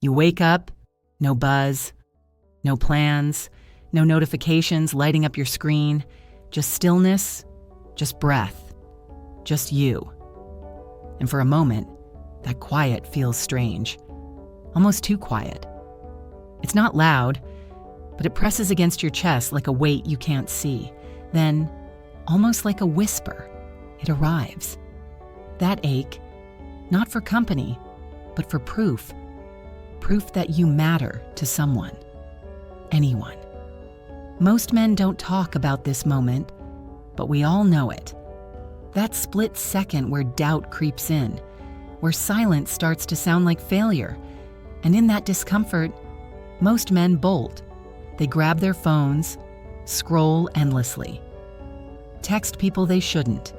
You wake up, no buzz, no plans, no notifications lighting up your screen, just stillness, just breath, just you. And for a moment, that quiet feels strange, almost too quiet. It's not loud, but it presses against your chest like a weight you can't see. Then, almost like a whisper, it arrives. That ache, not for company, but for proof. Proof that you matter to someone. Anyone. Most men don't talk about this moment, but we all know it. That split second where doubt creeps in, where silence starts to sound like failure. And in that discomfort, most men bolt. They grab their phones, scroll endlessly, text people they shouldn't,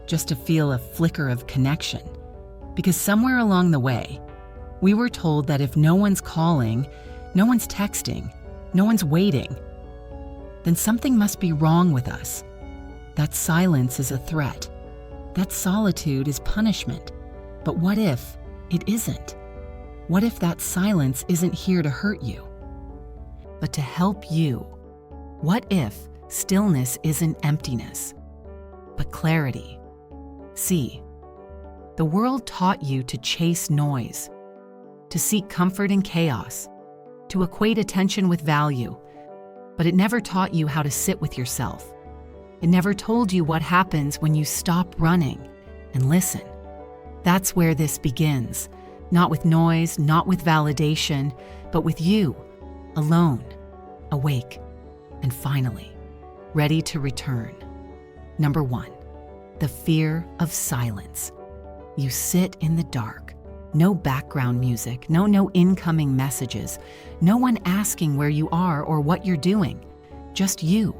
just to feel a flicker of connection. Because somewhere along the way, we were told that if no one's calling, no one's texting, no one's waiting, then something must be wrong with us. That silence is a threat. That solitude is punishment. But what if it isn't? What if that silence isn't here to hurt you, but to help you? What if stillness isn't emptiness, but clarity? See, the world taught you to chase noise, to seek comfort in chaos, to equate attention with value, but it never taught you how to sit with yourself. It never told you what happens when you stop running and listen. That's where this begins, not with noise, not with validation, but with you, alone, awake, and finally, ready to return. Number 1, the fear of silence. You sit in the dark. No background music, no incoming messages, no one asking where you are or what you're doing, just you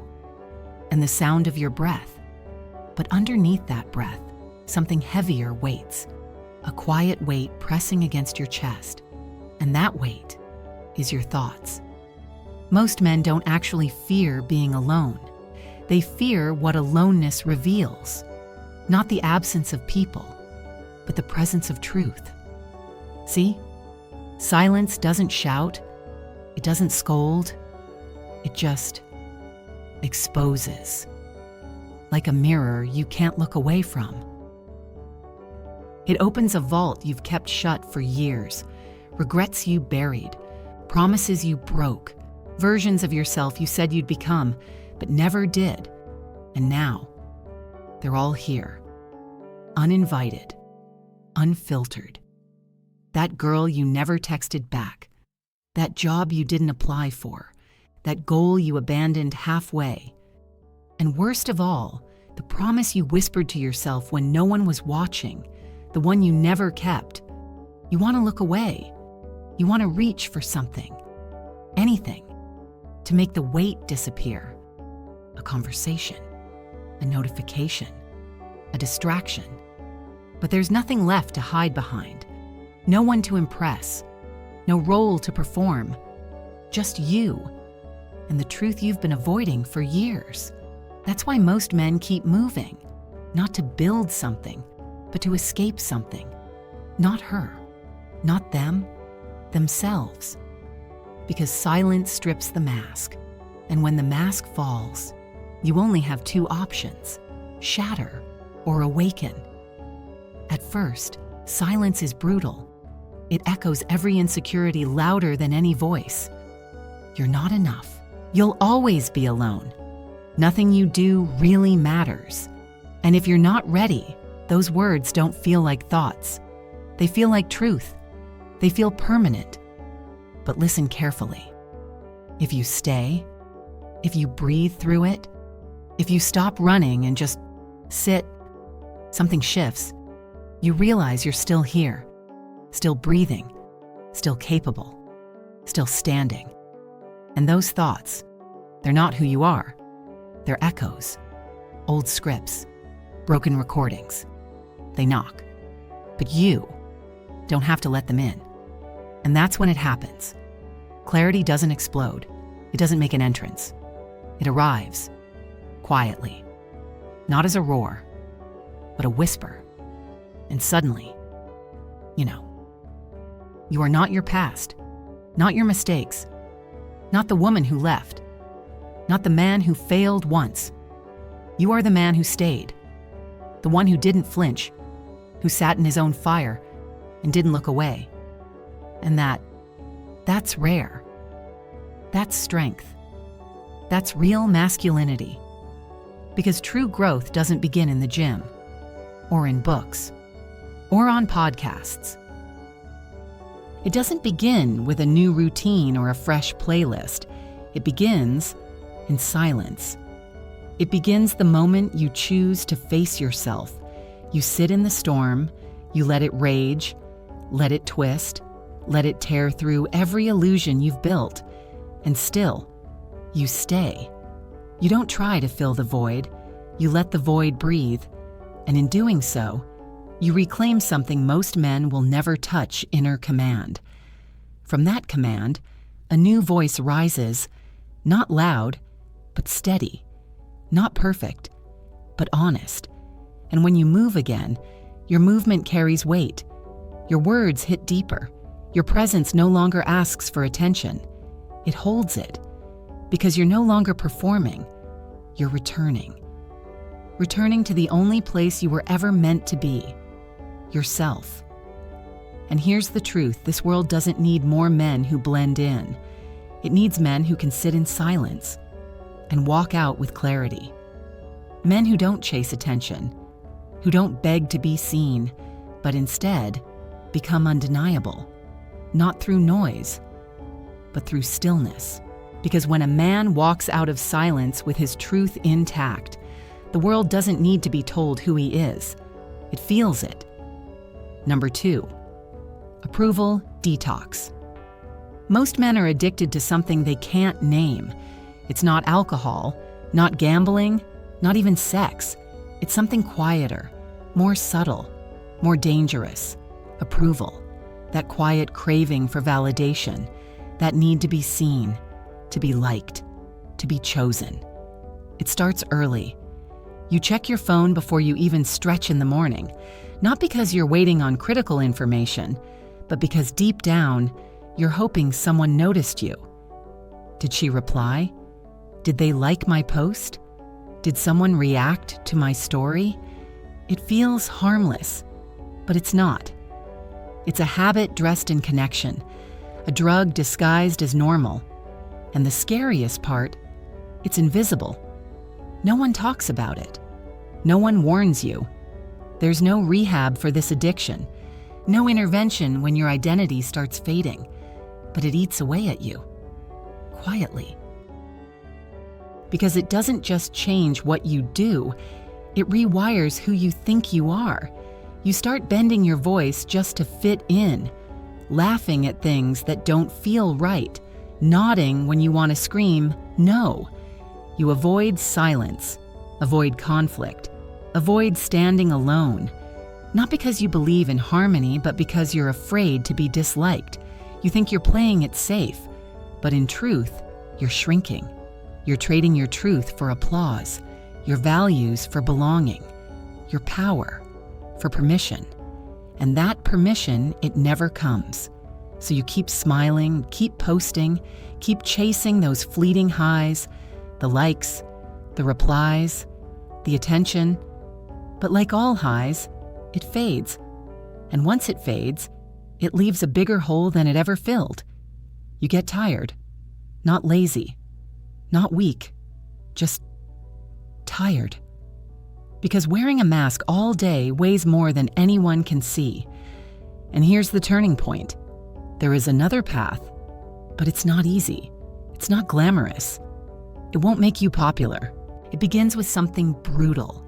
and the sound of your breath. But underneath that breath, something heavier waits, a quiet weight pressing against your chest. And that weight is your thoughts. Most men don't actually fear being alone. They fear what aloneness reveals, not the absence of people, but the presence of truth. See? Silence doesn't shout, it doesn't scold, it just exposes. Like a mirror you can't look away from. It opens a vault you've kept shut for years, regrets you buried, promises you broke, versions of yourself you said you'd become, but never did. And now, they're all here, uninvited, unfiltered. That girl you never texted back, that job you didn't apply for, that goal you abandoned halfway. And worst of all, the promise you whispered to yourself when no one was watching, the one you never kept. You want to look away. You want to reach for something, anything, to make the weight disappear. A conversation, a notification, a distraction. But there's nothing left to hide behind. No one to impress, no role to perform, just you and the truth you've been avoiding for years. That's why most men keep moving, not to build something, but to escape something. Not her, not them, themselves. Because silence strips the mask, and when the mask falls, you only have 2 options: shatter or awaken. At first, silence is brutal. It echoes every insecurity louder than any voice. You're not enough. You'll always be alone. Nothing you do really matters. And if you're not ready, those words don't feel like thoughts. They feel like truth. They feel permanent. But listen carefully. If you stay, if you breathe through it, if you stop running and just sit, something shifts. You realize you're still here. Still breathing, still capable, still standing. And those thoughts, they're not who you are. They're echoes, old scripts, broken recordings. They knock. But you don't have to let them in. And that's when it happens. Clarity doesn't explode. It doesn't make an entrance. It arrives, quietly, not as a roar, but a whisper. And suddenly, you are not your past. Not your mistakes. Not the woman who left. Not the man who failed once. You are the man who stayed. The one who didn't flinch, who sat in his own fire and didn't look away. And that's rare. That's strength. That's real masculinity. Because true growth doesn't begin in the gym, or in books, or on podcasts. It doesn't begin with a new routine or a fresh playlist. It begins in silence. It begins the moment you choose to face yourself. You sit in the storm, you let it rage, let it twist, let it tear through every illusion you've built, and still, you stay. You don't try to fill the void, you let the void breathe, and in doing so, you reclaim something most men will never touch: inner command. From that command, a new voice rises, not loud, but steady, not perfect, but honest. And when you move again, your movement carries weight. Your words hit deeper. Your presence no longer asks for attention. It holds it, because you're no longer performing, you're returning. Returning to the only place you were ever meant to be, yourself. And here's the truth: this world doesn't need more men who blend in. It needs men who can sit in silence and walk out with clarity. Men who don't chase attention, who don't beg to be seen, but instead become undeniable, not through noise, but through stillness. Because when a man walks out of silence with his truth intact, the world doesn't need to be told who he is. It feels it. Number 2, approval detox. Most men are addicted to something they can't name. It's not alcohol, not gambling, not even sex. It's something quieter, more subtle, more dangerous. Approval, that quiet craving for validation, that need to be seen, to be liked, to be chosen. It starts early. You check your phone before you even stretch in the morning, not because you're waiting on critical information, but because deep down, you're hoping someone noticed you. Did she reply? Did they like my post? Did someone react to my story? It feels harmless, but it's not. It's a habit dressed in connection, a drug disguised as normal. And the scariest part, it's invisible. No one talks about it. No one warns you. There's no rehab for this addiction, no intervention when your identity starts fading, but it eats away at you, quietly. Because it doesn't just change what you do, it rewires who you think you are. You start bending your voice just to fit in, laughing at things that don't feel right, nodding when you want to scream, no. You avoid silence, avoid conflict, avoid standing alone. Not because you believe in harmony, but because you're afraid to be disliked. You think you're playing it safe, but in truth, you're shrinking. You're trading your truth for applause, your values for belonging, your power for permission. And that permission, it never comes. So you keep smiling, keep posting, keep chasing those fleeting highs, the likes, the replies, the attention. But like all highs, it fades. And once it fades, it leaves a bigger hole than it ever filled. You get tired, not lazy, not weak, just tired. Because wearing a mask all day weighs more than anyone can see. And here's the turning point. There is another path, but it's not easy. It's not glamorous. It won't make you popular. It begins with something brutal,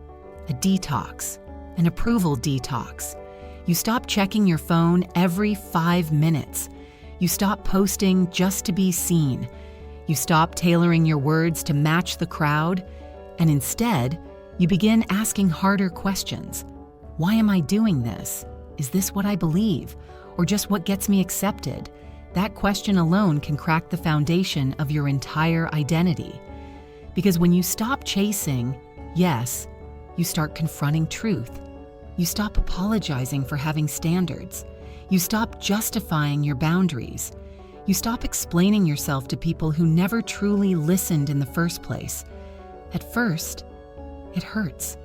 a detox, an approval detox. You stop checking your phone every 5 minutes. You stop posting just to be seen. You stop tailoring your words to match the crowd, and instead, you begin asking harder questions. Why am I doing this? Is this what I believe, or just what gets me accepted? That question alone can crack the foundation of your entire identity. Because when you stop chasing, yes, you start confronting truth. You stop apologizing for having standards. You stop justifying your boundaries. You stop explaining yourself to people who never truly listened in the first place. At first, it hurts.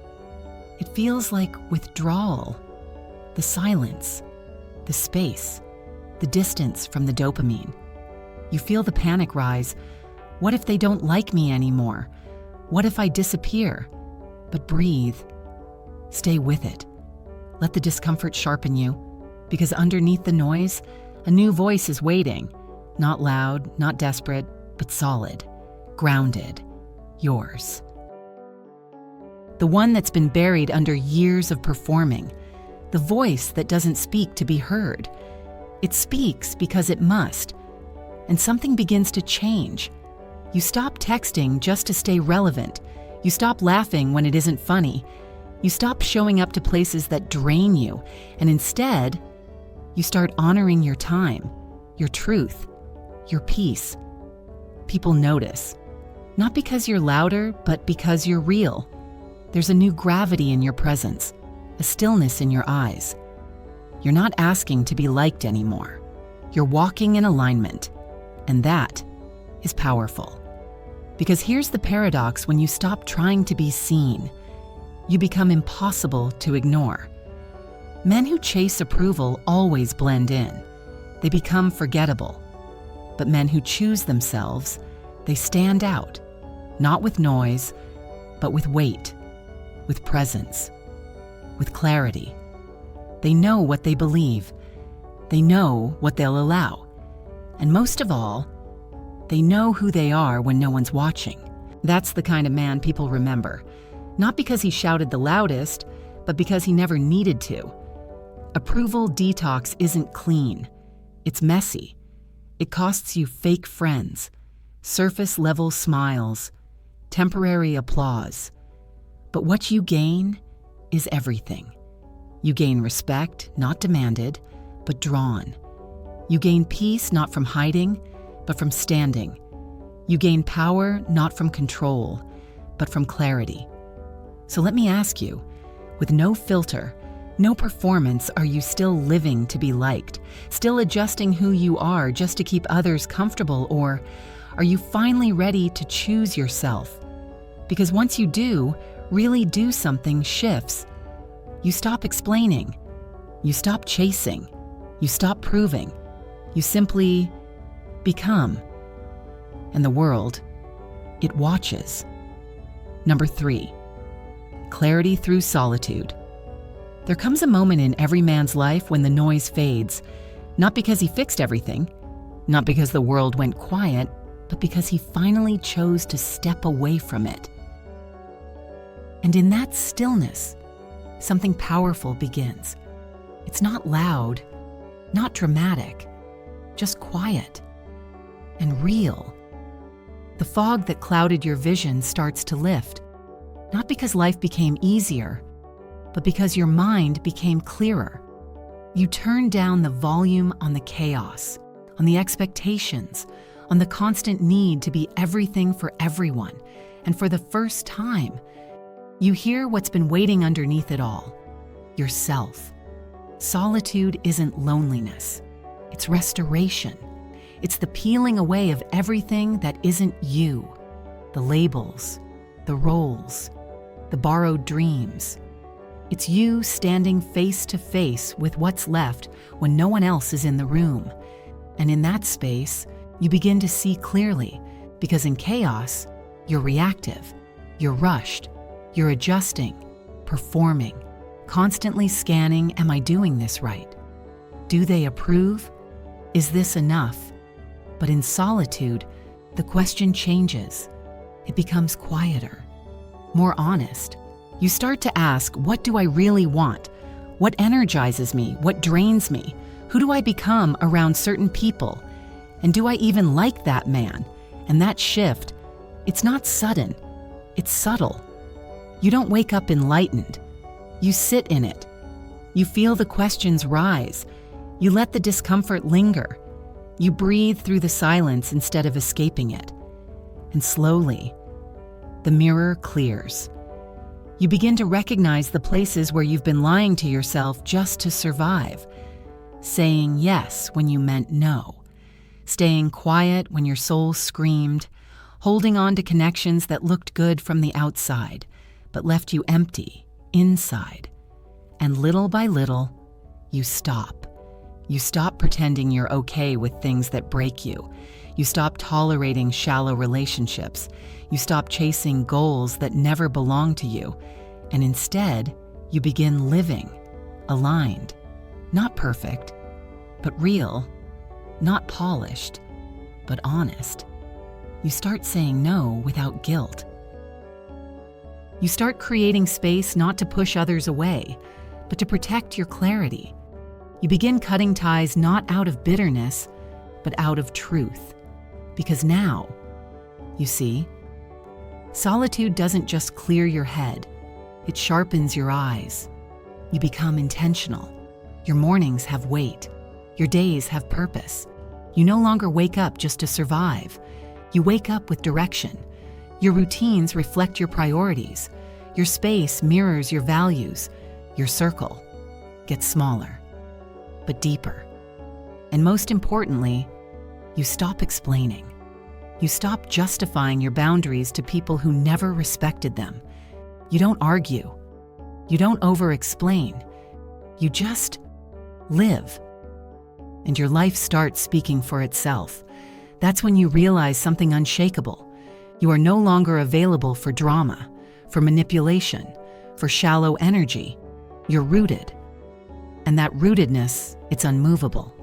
It feels like withdrawal, the silence, the space, the distance from the dopamine. You feel the panic rise. What if they don't like me anymore? What if I disappear? But breathe. Stay with it. Let the discomfort sharpen you, because underneath the noise, a new voice is waiting. Not loud, not desperate, but solid, grounded, yours. The one that's been buried under years of performing. The voice that doesn't speak to be heard. It speaks because it must. And something begins to change. You stop texting just to stay relevant. You stop laughing when it isn't funny. You stop showing up to places that drain you. And instead, you start honoring your time, your truth, your peace. People notice. Not because you're louder, but because you're real. There's a new gravity in your presence, a stillness in your eyes. You're not asking to be liked anymore. You're walking in alignment. And that is powerful. Because here's the paradox: when you stop trying to be seen, you become impossible to ignore. Men who chase approval always blend in. They become forgettable. But men who choose themselves, they stand out, not with noise, but with weight, with presence, with clarity. They know what they believe. They know what they'll allow. And most of all, they know who they are when no one's watching. That's the kind of man people remember, not because he shouted the loudest, but because he never needed to. Approval detox isn't clean. It's messy. It costs you fake friends, surface-level smiles, temporary applause. But what you gain is everything. You gain respect, not demanded, but drawn. You gain peace not from hiding, but from standing. You gain power not from control, but from clarity. So let me ask you, with no filter, no performance, are you still living to be liked? Still adjusting who you are just to keep others comfortable? Or are you finally ready to choose yourself? Because once you do, really do, something shifts. You stop explaining. You stop chasing. You stop proving. You simply become. And the world, it watches. Number 3, clarity through solitude. There comes a moment in every man's life when the noise fades, not because he fixed everything, not because the world went quiet, but because he finally chose to step away from it. And in that stillness, something powerful begins. It's not loud, not dramatic, just quiet and real. The fog that clouded your vision starts to lift, not because life became easier, but because your mind became clearer. You turn down the volume on the chaos, on the expectations, on the constant need to be everything for everyone. And for the first time, you hear what's been waiting underneath it all: yourself. Solitude isn't loneliness. It's restoration. It's the peeling away of everything that isn't you. The labels, the roles, the borrowed dreams. It's you standing face to face with what's left when no one else is in the room. And in that space, you begin to see clearly, because in chaos, you're reactive, you're rushed, you're adjusting, performing, constantly scanning, am I doing this right? Do they approve? Is this enough? But in solitude, the question changes. It becomes quieter, more honest. You start to ask, what do I really want? What energizes me? What drains me? Who do I become around certain people? And do I even like that man? And that shift, it's not sudden, it's subtle. You don't wake up enlightened. You sit in it. You feel the questions rise. You let the discomfort linger. You breathe through the silence instead of escaping it. And slowly, the mirror clears. You begin to recognize the places where you've been lying to yourself just to survive, saying yes when you meant no, staying quiet when your soul screamed, holding on to connections that looked good from the outside, but left you empty inside. And little by little, you stop. You stop pretending you're okay with things that break you. You stop tolerating shallow relationships. You stop chasing goals that never belong to you. And instead, you begin living, aligned, not perfect, but real, not polished, but honest. You start saying no without guilt. You start creating space not to push others away, but to protect your clarity. You begin cutting ties not out of bitterness, but out of truth. Because now, you see, solitude doesn't just clear your head, it sharpens your eyes. You become intentional. Your mornings have weight. Your days have purpose. You no longer wake up just to survive. You wake up with direction. Your routines reflect your priorities. Your space mirrors your values. Your circle gets smaller, but deeper. And most importantly, you stop explaining. You stop justifying your boundaries to people who never respected them. You don't argue. You don't over-explain. You just live. And your life starts speaking for itself. That's when you realize something unshakable. You are no longer available for drama, for manipulation, for shallow energy. You're rooted. And that rootedness, it's unmovable.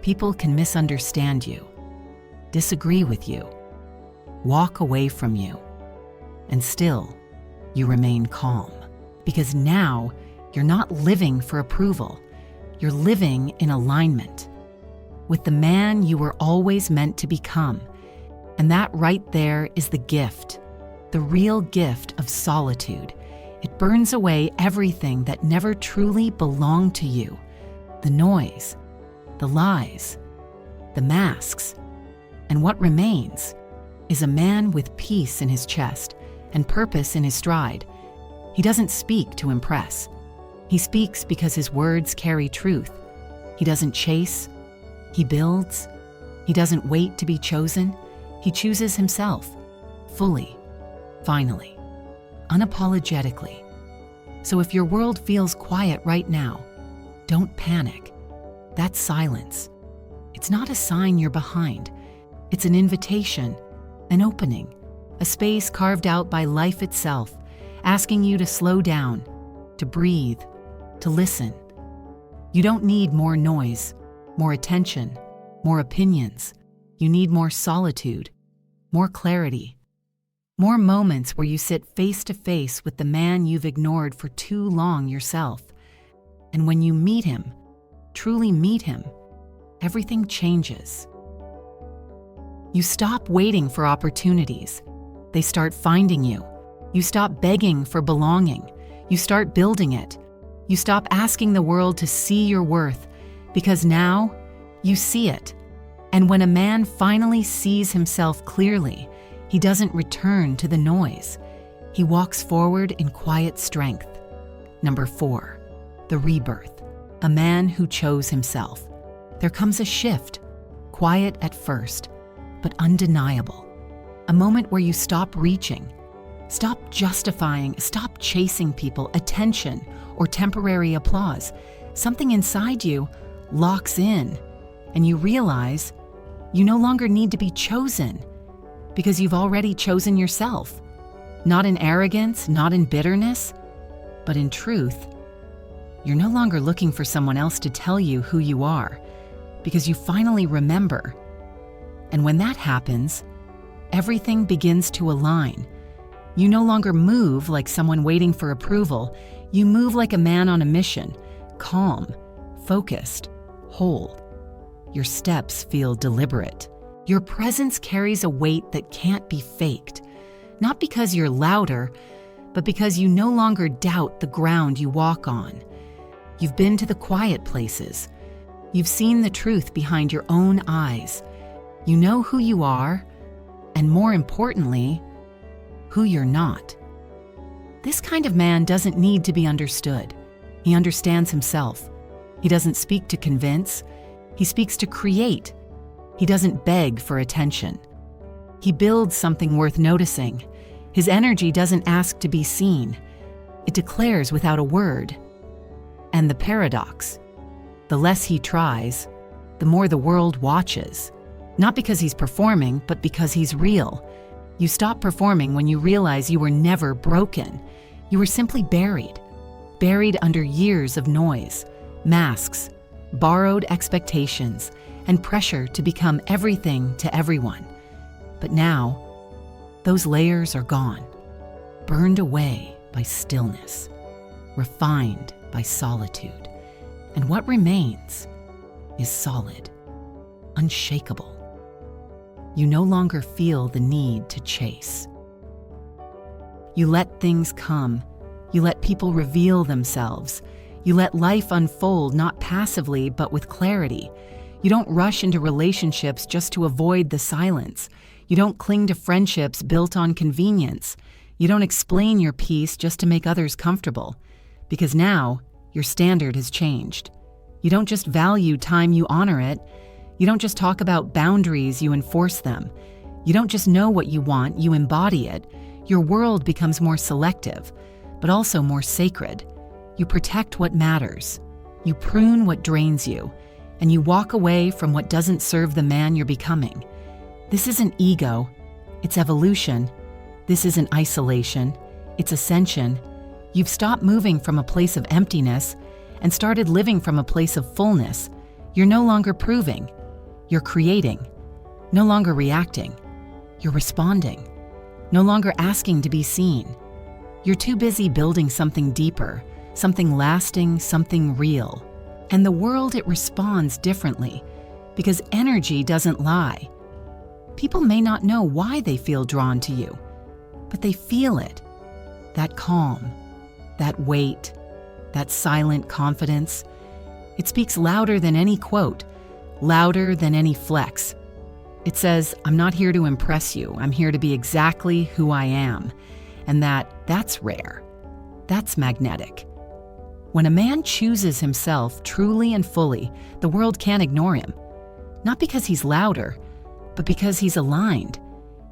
People can misunderstand you, disagree with you, walk away from you, and still, you remain calm. Because now, you're not living for approval. You're living in alignment with the man you were always meant to become. And that right there is the gift, the real gift of solitude. It burns away everything that never truly belonged to you. The noise, the lies, the masks. And what remains is a man with peace in his chest and purpose in his stride. He doesn't speak to impress. He speaks because his words carry truth. He doesn't chase. He builds. He doesn't wait to be chosen. He chooses himself, fully, finally, unapologetically. So if your world feels quiet right now, don't panic. That's silence. It's not a sign you're behind. It's an invitation, an opening, a space carved out by life itself, asking you to slow down, to breathe, to listen. You don't need more noise, more attention, more opinions. You need more solitude, more clarity, more moments where you sit face to face with the man you've ignored for too long yourself. And when you meet him, truly meet him, everything changes. You stop waiting for opportunities. They start finding you. You stop begging for belonging. You start building it. You stop asking the world to see your worth, because now you see it. And when a man finally sees himself clearly, he doesn't return to the noise. He walks forward in quiet strength. Number 4, the rebirth. A man who chose himself. There comes a shift, quiet at first, but undeniable. A moment where you stop reaching, stop justifying, stop chasing people, attention, or temporary applause. Something inside you locks in, and you realize you no longer need to be chosen because you've already chosen yourself. Not in arrogance, not in bitterness, but in truth. You're no longer looking for someone else to tell you who you are because you finally remember. And when that happens, everything begins to align. You no longer move like someone waiting for approval. You move like a man on a mission, calm, focused, whole. Your steps feel deliberate. Your presence carries a weight that can't be faked, not because you're louder, but because you no longer doubt the ground you walk on. You've been to the quiet places. You've seen the truth behind your own eyes. You know who you are, and more importantly, who you're not. This kind of man doesn't need to be understood. He understands himself. He doesn't speak to convince. He speaks to create. He doesn't beg for attention. He builds something worth noticing. His energy doesn't ask to be seen. It declares without a word. And the paradox: the less he tries, the more the world watches. Not because he's performing, but because he's real. You stop performing when you realize you were never broken. You were simply buried under years of noise, masks, borrowed expectations, and pressure to become everything to everyone. But now, those layers are gone, burned away by stillness, refined by solitude. And what remains is solid, unshakable. You no longer feel the need to chase. You let things come. You let people reveal themselves. You let life unfold not passively, but with clarity. You don't rush into relationships just to avoid the silence. You don't cling to friendships built on convenience. You don't explain your peace just to make others comfortable. Because now, your standard has changed. You don't just value time, you honor it. You don't just talk about boundaries, you enforce them. You don't just know what you want, you embody it. Your world becomes more selective, but also more sacred. You protect what matters. You prune what drains you, and you walk away from what doesn't serve the man you're becoming. This isn't ego, it's evolution. This isn't isolation, it's ascension. You've stopped moving from a place of emptiness and started living from a place of fullness. You're no longer proving, you're creating. No longer reacting, you're responding. No longer asking to be seen. You're too busy building something deeper, something lasting, something real. And the world, it responds differently because energy doesn't lie. People may not know why they feel drawn to you, but they feel it. That calm, that weight, that silent confidence. It speaks louder than any quote, louder than any flex. It says, I'm not here to impress you. I'm here to be exactly who I am. And that's rare. That's magnetic. When a man chooses himself truly and fully, the world can't ignore him. Not because he's louder, but because he's aligned.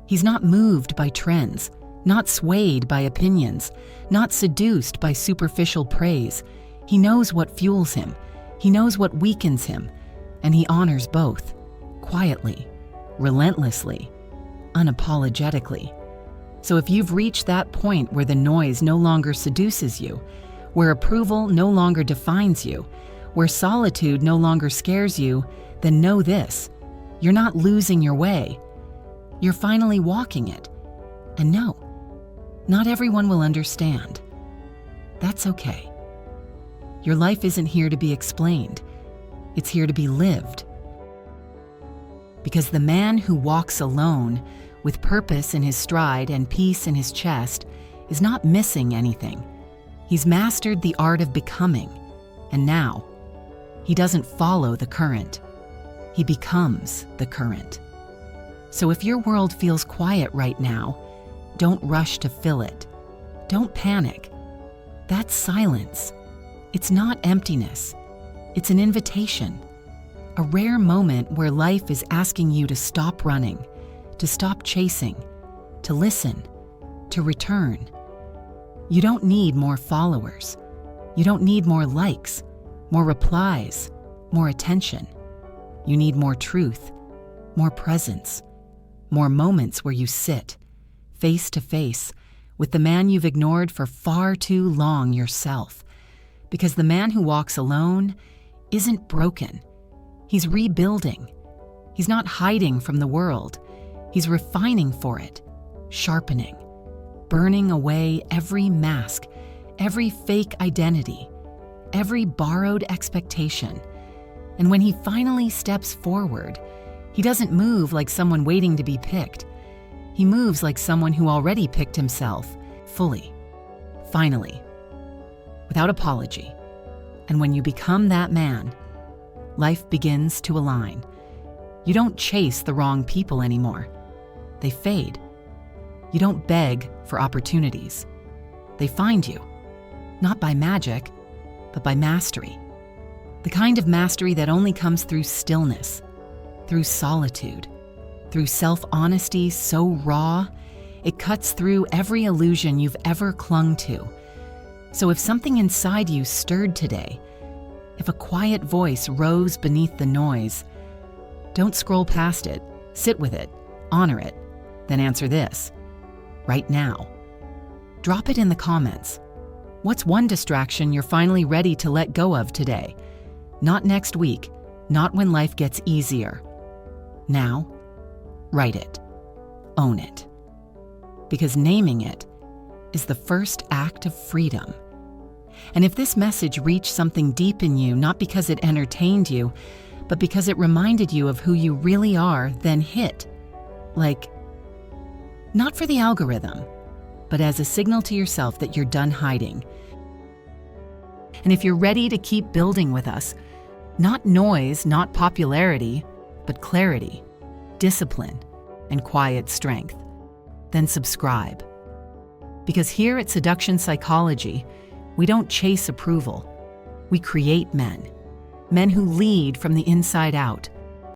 He's not moved by trends, not swayed by opinions, not seduced by superficial praise. He knows what fuels him. He knows what weakens him. And he honors both, quietly, relentlessly, unapologetically. So if you've reached that point where the noise no longer seduces you, where approval no longer defines you, where solitude no longer scares you, then know this: you're not losing your way. You're finally walking it. And no, not everyone will understand. That's okay. Your life isn't here to be explained. It's here to be lived. Because the man who walks alone, with purpose in his stride and peace in his chest, is not missing anything. He's mastered the art of becoming, and now, he doesn't follow the current. He becomes the current. So if your world feels quiet right now, don't rush to fill it. Don't panic. That's silence. It's not emptiness. It's an invitation. A rare moment where life is asking you to stop running, to stop chasing, to listen, to return. You don't need more followers. You don't need more likes, more replies, more attention. You need more truth, more presence, more moments where you sit, face to face, with the man you've ignored for far too long yourself. Because the man who walks alone isn't broken. He's rebuilding. He's not hiding from the world. He's refining for it, sharpening, burning away every mask, every fake identity, every borrowed expectation. And when he finally steps forward, he doesn't move like someone waiting to be picked. He moves like someone who already picked himself, fully, finally, without apology. And when you become that man, life begins to align. You don't chase the wrong people anymore. They fade. You don't beg for opportunities. They find you, not by magic, but by mastery. The kind of mastery that only comes through stillness, through solitude, through self-honesty so raw, it cuts through every illusion you've ever clung to. So if something inside you stirred today, if a quiet voice rose beneath the noise, don't scroll past it, sit with it, honor it, then answer this, right now. Drop it in the comments. What's one distraction you're finally ready to let go of today? Not next week, not when life gets easier. Now, write it, own it. Because naming it is the first act of freedom. And if this message reached something deep in you, not because it entertained you, but because it reminded you of who you really are, then hit. Like, not for the algorithm, but as a signal to yourself that you're done hiding. And if you're ready to keep building with us, not noise, not popularity, but clarity, discipline, and quiet strength, then subscribe. Because here at Seduction Psychology, we don't chase approval. We create men. Men who lead from the inside out.